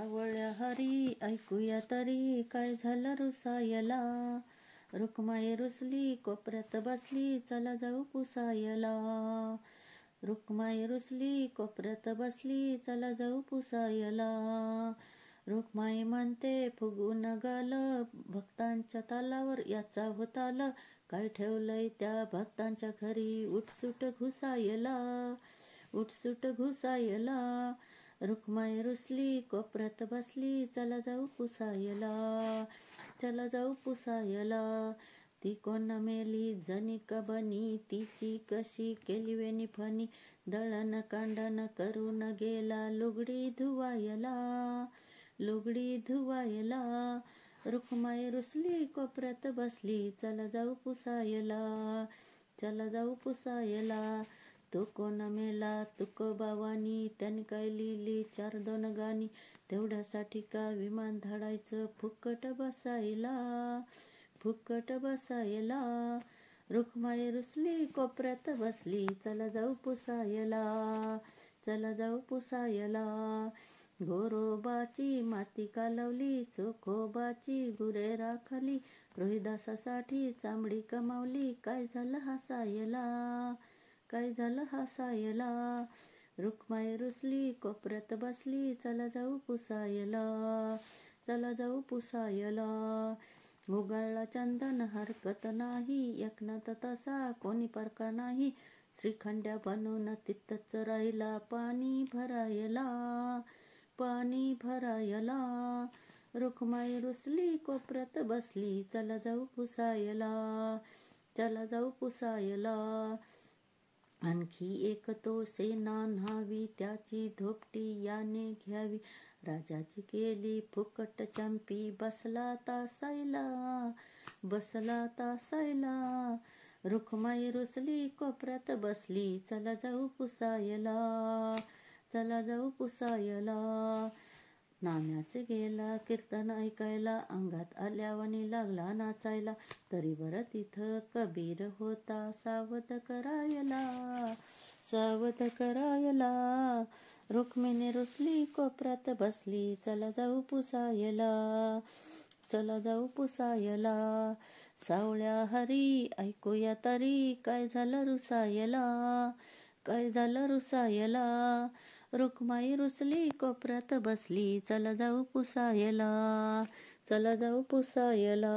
सावळ्या हरी ऐकूया तरी काय झालं रुसायला. रुक्माई रुसली कोपऱ्यात बसली चला जाऊ पुसायला. रुक्माई रुसली कोपऱ्यात बसली चला जाऊ पुसायला. रुक्माई म्हणते फुगून गाल भक्तांच्या तालावर याचा होताल. काय ठेवलंय त्या भक्तांच्या घरी उठसूट घुसायला. उठसूट घुसायला. रुक्माई रुसली कोपऱ्यात बसली चला जाऊ पुसायला. चला जाऊ पुसायला. ती कोण मेली जणी कबनी तिची कशी केली वेणी फणी. दळण कांडण करून गेला लुगडी धुवायला. लुगडी धुवायला. रुक्माई रुसली कोपऱ्यात बसली चला जाऊ पुसायला. चला जाऊ पुसायला. तो कोण मेला तुकोबावानी त्याने काय लिहिली 4-2 गाणी. तेवढ्यासाठी का विमान धाडायचं फुकट बसायला. फुकट बसायला. रुक्माई रुसली कोपऱ्यात बसली चला जाऊ पुसायला. चला जाऊ पुसायला. गोरोबाची माती कालवली चोखोबाची गुरे राखली. रोहिदासासाठी चांबडी कमावली काय झालं हसायला. काय झालं हसायला. रुक्माई रुसली कोपऱ्यात बसली चला जाऊ पुसायला. चला जाऊ पुसायला. उगाळला चंदन हरकत नाही एकनाथ तसा कोणी परका नाही. श्रीखंड्या बनून तिथंच राहिला पाणी भरायला. पाणी भरायला. रुक्माई रुसली कोपऱ्यात बसली चला जाऊ पुसायला. चला जाऊ पुसायला. आणखी एक तो सेना न्हावी त्याची धोपटी याने घ्यावी. राजाची केली फुकट चंपी बसला तासायला. बसला तासायला. रुक्माई रुसली कोपऱ्यात बसली चला जाऊ पुसायला. चला जाऊ पुसायला. नाम्याच गेला कीर्तन ऐकायला अंगात आल्यावानी लागला नाचायला. तरी बरं तिथं कबीर होता सावध करायला. सावध करायला. रुक्मिणी रुसली कोपऱ्यात बसली चला जाऊ पुसायला. चला जाऊ पुसायला. सावळ्या हरी ऐकूया तरी काय झालं रुसायला. काय झालं रुसायला. रुक्माई रुसली कोपऱ्यात बसली चला जाऊ पुसायला. चला जाऊ पुसायला.